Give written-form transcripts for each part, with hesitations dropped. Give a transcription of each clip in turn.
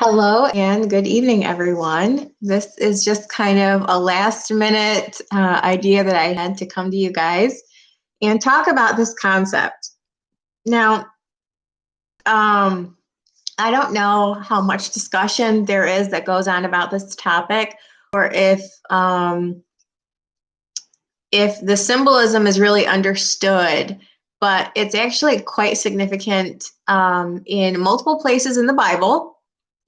Hello and good evening, everyone. This is just kind of a last minute idea that I had to come to you guys and talk about this concept. Now, I don't know how much discussion there is that goes on about this topic, or if the symbolism is really understood, but it's actually quite significant in multiple places in the Bible,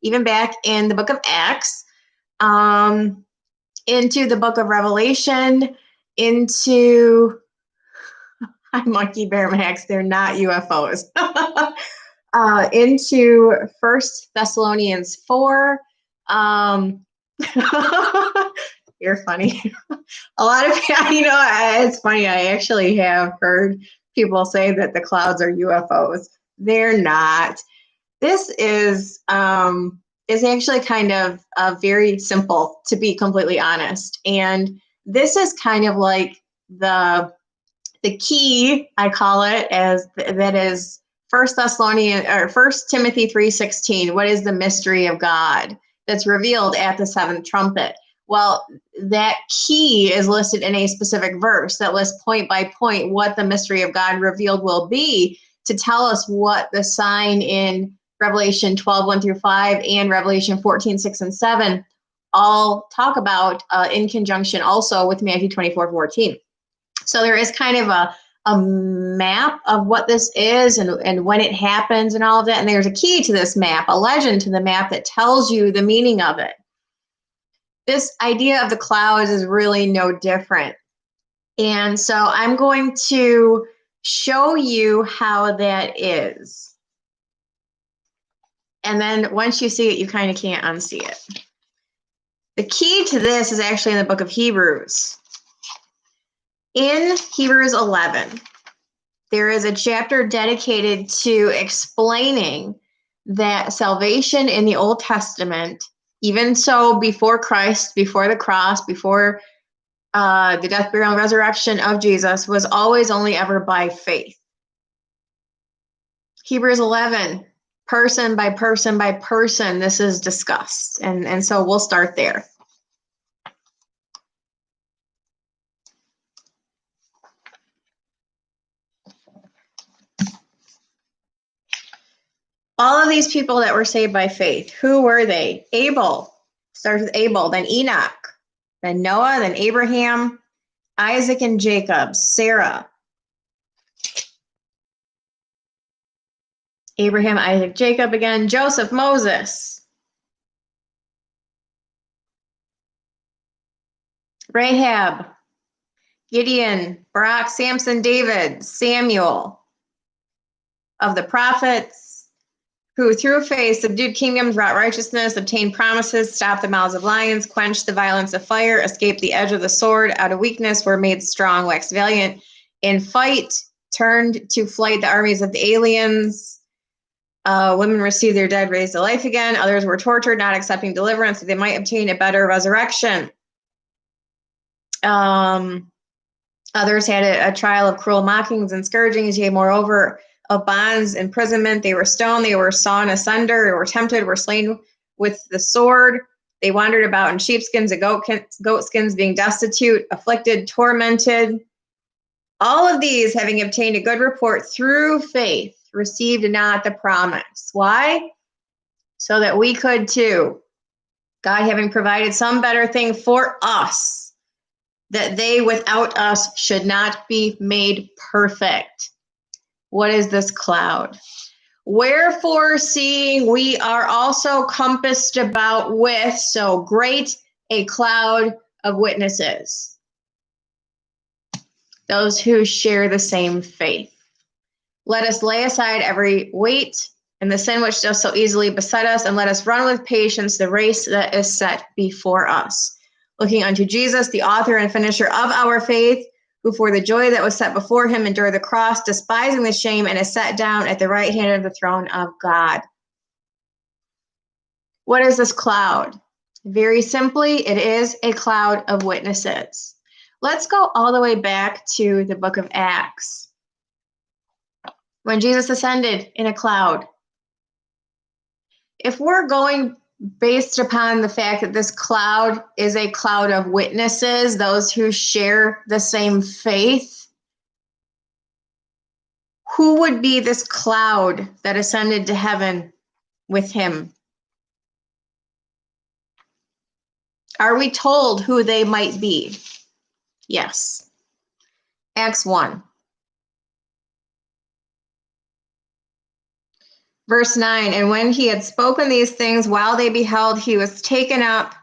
even back in the book of Acts, into the book of Revelation, into Monkey Bear Max, they're not UFOs. Into First Thessalonians 4. You're funny. A lot of, it's funny. I actually have heard people say that the clouds are UFOs. They're not. This is actually kind of very simple, to be completely honest. And this is kind of like the key, I call it, as that is First Timothy 3:16. What is the mystery of God that's revealed at the seventh trumpet? Well, that key is listed in a specific verse that lists point by point what the mystery of God revealed will be, to tell us what the sign in Revelation 12:1-5 and Revelation 14:6 and 7 all talk about in conjunction also with Matthew 24:14. So there is kind of a map of what this is and when it happens and all of that. And there's a key to this map, a legend to the map that tells you the meaning of it. This idea of the clouds is really no different. And so I'm going to show you how that is. And then once you see it, you kind of can't unsee it. The key to this is actually in the book of Hebrews. In Hebrews 11, there is a chapter dedicated to explaining that salvation in the Old Testament, even so before Christ, before the cross, before the death, burial, and resurrection of Jesus, was always only ever by faith. Hebrews 11, person by person by person, this is discussed. And so we'll start there. All of these people that were saved by faith, who were they? Abel, starts with Abel, then Enoch, then Noah, then Abraham, Isaac and Jacob, Sarah. Abraham, Isaac, Jacob again, Joseph, Moses, Rahab, Gideon, Barak, Samson, David, Samuel. Of the prophets, who through faith subdued kingdoms, wrought righteousness, obtained promises, stopped the mouths of lions, quenched the violence of fire, escaped the edge of the sword, out of weakness were made strong, waxed valiant in fight, turned to flight the armies of the aliens. Women received their dead raised to life again. Others were tortured, not accepting deliverance, so they might obtain a better resurrection. Others had a trial of cruel mockings and scourgings, yea, moreover, of bonds, imprisonment. They were stoned, they were sawn asunder, they were tempted, were slain with the sword. They wandered about in sheepskins and goat skins, being destitute, afflicted, tormented. All of these, having obtained a good report through faith, received not the promise. Why? So that we could too. God having provided some better thing for us, that they without us should not be made perfect. What is this cloud? Wherefore, seeing we are also compassed about with so great a cloud of witnesses, those who share the same faith. Let us lay aside every weight and the sin which does so easily beset us, and let us run with patience the race that is set before us, looking unto Jesus, the author and finisher of our faith, who for the joy that was set before him endured the cross, despising the shame, and is set down at the right hand of the throne of God. What is this cloud? Very simply, it is a cloud of witnesses. Let's go all the way back to the book of Acts. When Jesus ascended in a cloud. If we're going based upon the fact that this cloud is a cloud of witnesses, those who share the same faith. Who would be this cloud that ascended to heaven with him? Are we told who they might be? Yes. Acts 1. Verse 9, and when he had spoken these things, while they beheld, he was taken up,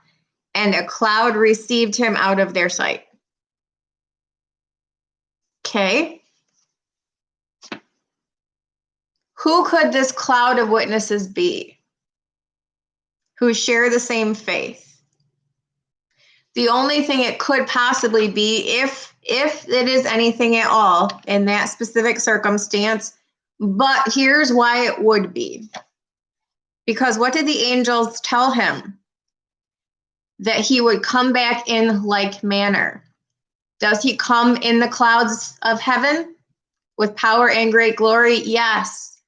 and a cloud received him out of their sight. Okay. Who could this cloud of witnesses be who share the same faith? The only thing it could possibly be, if it is anything at all in that specific circumstance, but here's why it would be. Because what did the angels tell him? That he would come back in like manner. Does he come in the clouds of heaven with power and great glory? Yes.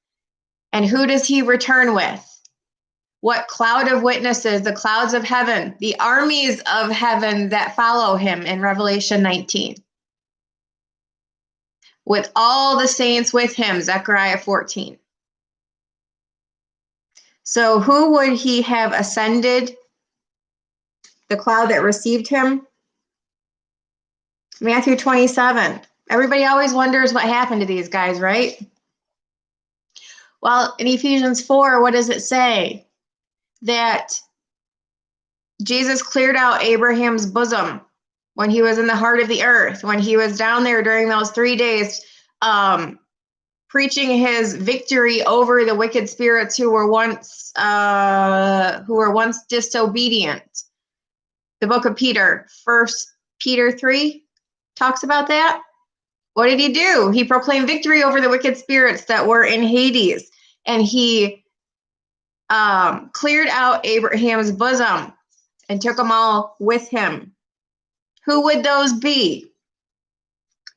And who does he return with? What cloud of witnesses? The clouds of heaven, the armies of heaven that follow him in Revelation 19. With all the saints with him, Zechariah 14. So who would he have ascended? The cloud that received him? Matthew 27. Everybody always wonders what happened to these guys, right? Well, in Ephesians 4, what does it say? That Jesus cleared out Abraham's bosom when he was in the heart of the earth, when he was down there during those 3 days, preaching his victory over the wicked spirits who were once disobedient. The book of Peter, 1 Peter 3, talks about that. What did he do? He proclaimed victory over the wicked spirits that were in Hades, and he cleared out Abraham's bosom and took them all with him. Who would those be?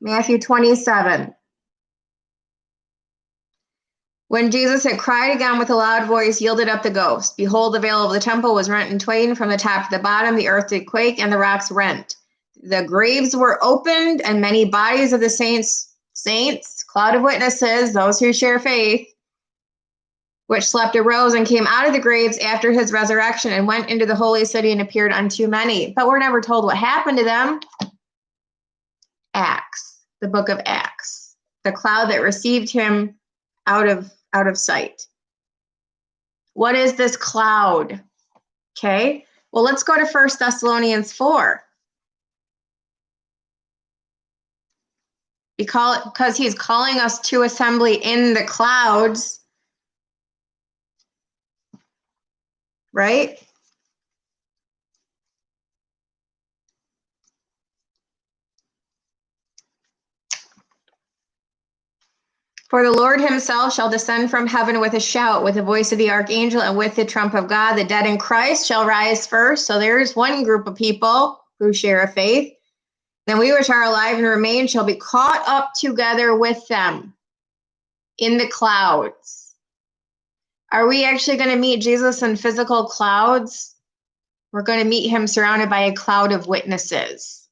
Matthew 27. When Jesus had cried again with a loud voice, yielded up the ghost. Behold, the veil of the temple was rent in twain from the top to the bottom. The earth did quake, and the rocks rent. The graves were opened, and many bodies of the saints, cloud of witnesses, those who share faith, which slept arose and came out of the graves after his resurrection and went into the holy city and appeared unto many. But we're never told what happened to them. Acts, the book of Acts, the cloud that received him out of sight. What is this cloud? Okay, well, let's go to 1 Thessalonians 4. Because he's calling us to assembly in the clouds, right? For the Lord himself shall descend from heaven with a shout, with the voice of the archangel, and with the trump of God. The dead in Christ shall rise first. So there's one group of people who share a faith. Then we which are alive and remain shall be caught up together with them in the clouds. Are we actually going to meet Jesus in physical clouds? We're going to meet him surrounded by a cloud of witnesses.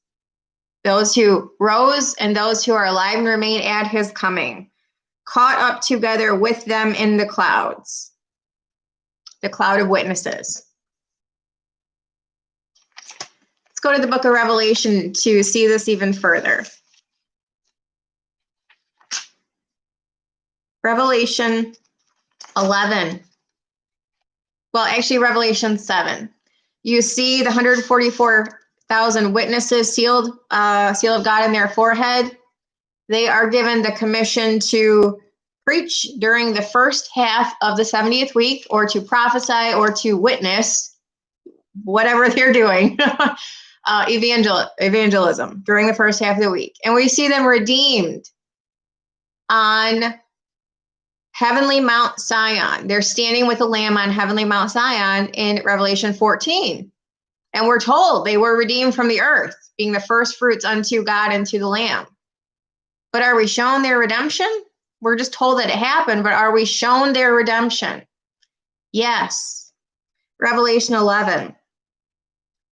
Those who rose and those who are alive and remain at his coming. Caught up together with them in the clouds. The cloud of witnesses. Let's go to the book of Revelation to see this even further. Revelation 11. Well, actually, Revelation 7. You see the 144,000 witnesses seal of God in their forehead. They are given the commission to preach during the first half of the 70th week, or to prophesy, or to witness, whatever they're doing, evangelism during the first half of the week. And we see them redeemed on heavenly Mount Zion. They're standing with the Lamb on heavenly Mount Zion in Revelation 14. And we're told they were redeemed from the earth, being the first fruits unto God and to the Lamb. But are we shown their redemption? We're just told that it happened, but are we shown their redemption? Yes. Revelation 11.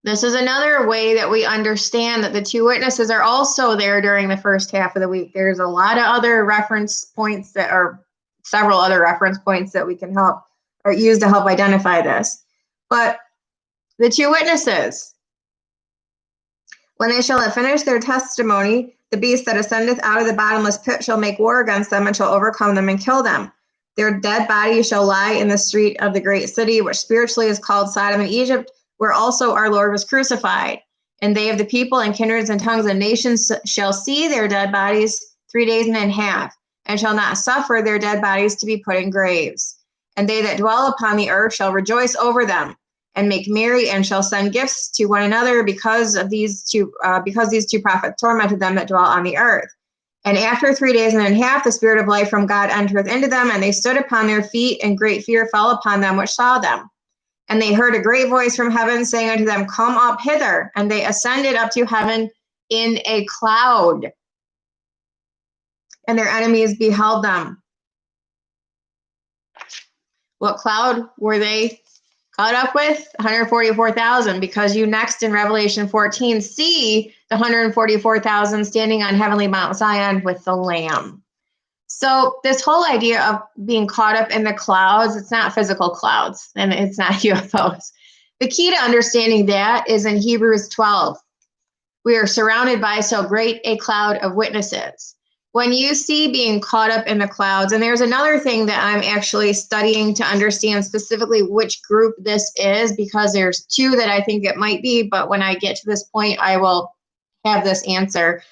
This is another way that we understand that the two witnesses are also there during the first half of the week. There's a lot of other reference points that are several other reference points that we can help or use to help identify this. But the two witnesses, when they shall have finished their testimony, the beast that ascendeth out of the bottomless pit shall make war against them and shall overcome them and kill them. Their dead bodies shall lie in the street of the great city, which spiritually is called Sodom and Egypt, where also our Lord was crucified. And they of the people and kindreds and tongues and nations shall see their dead bodies 3 days and a half, and shall not suffer their dead bodies to be put in graves. And they that dwell upon the earth shall rejoice over them, and make merry, and shall send gifts to one another because these two prophets tormented them that dwell on the earth. And after 3 days and a half, the spirit of life from God entereth into them, and they stood upon their feet, and great fear fell upon them which saw them. And they heard a great voice from heaven saying unto them, Come up hither. And they ascended up to heaven in a cloud. And their enemies beheld them. What cloud were they caught up with? 144,000, because you next in Revelation 14 see the 144,000 standing on heavenly Mount Zion with the Lamb. So this whole idea of being caught up in the clouds, it's not physical clouds and it's not UFOs. The key to understanding that is in Hebrews 12. We are surrounded by so great a cloud of witnesses. When you see being caught up in the clouds, and there's another thing that I'm actually studying to understand specifically which group this is, because there's two that I think it might be, but when I get to this point, I will have this answer.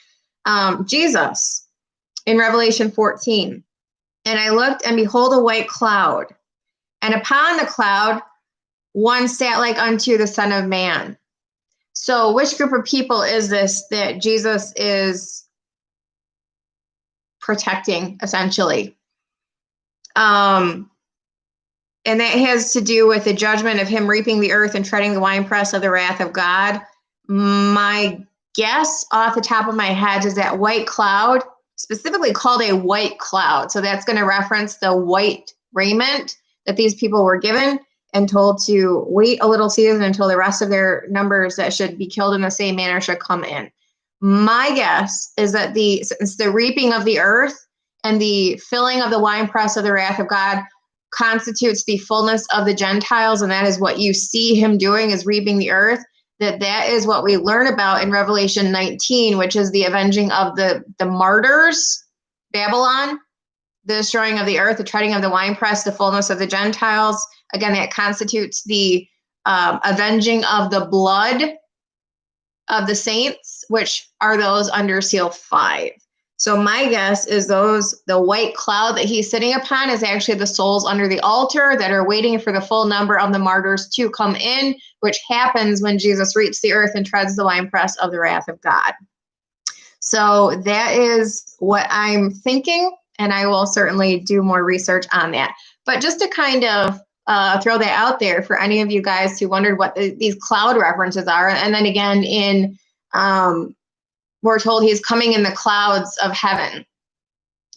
Jesus. In Revelation 14, and I looked, and behold, a white cloud, and upon the cloud one sat like unto the Son of Man. So which group of people is this that Jesus is protecting, essentially? And that has to do with the judgment of him reaping the earth and treading the winepress of the wrath of God. My guess off the top of my head is that white cloud, specifically called a white cloud. So that's going to reference the white raiment that these people were given and told to wait a little season until the rest of their numbers that should be killed in the same manner should come in. My guess is that since the reaping of the earth and the filling of the winepress of the wrath of God constitutes the fullness of the Gentiles, and that is what you see him doing, is reaping the earth, that is what we learn about in Revelation 19, which is the avenging of the martyrs, Babylon, the destroying of the earth, the treading of the winepress, the fullness of the Gentiles. Again, that constitutes the avenging of the blood of the saints, which are those under seal 5. So my guess is the white cloud that he's sitting upon is actually the souls under the altar that are waiting for the full number of the martyrs to come in, which happens when Jesus reaps the earth and treads the winepress of the wrath of God. So that is what I'm thinking, and I will certainly do more research on that. But just to kind of throw that out there for any of you guys who wondered what these cloud references are, and then again in we're told he's coming in the clouds of heaven.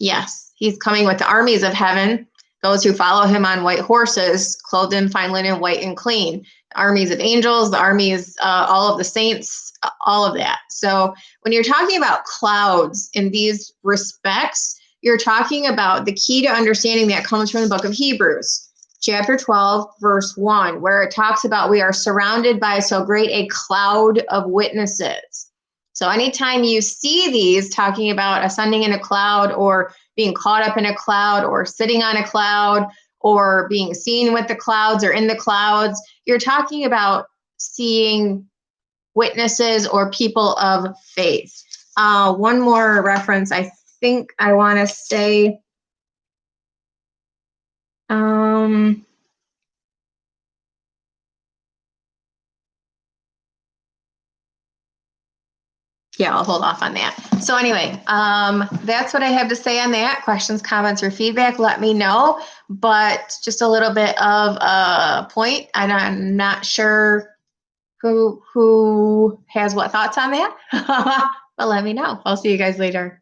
Yes, he's coming with the armies of heaven, those who follow him on white horses, clothed in fine linen, white and clean. The armies of angels, the armies, all of the saints, all of that. So when you're talking about clouds in these respects, you're talking about the key to understanding that comes from the book of Hebrews, chapter 12, verse 1, where it talks about we are surrounded by so great a cloud of witnesses. So anytime you see these talking about ascending in a cloud or being caught up in a cloud or sitting on a cloud or being seen with the clouds or in the clouds, you're talking about seeing witnesses or people of faith. One more reference I think I want to say. Yeah, I'll hold off on that. So anyway, that's what I have to say on that. Questions, comments, or feedback, let me know. But just a little bit of a point, and I'm not sure who has what thoughts on that, but let me know. I'll see you guys later.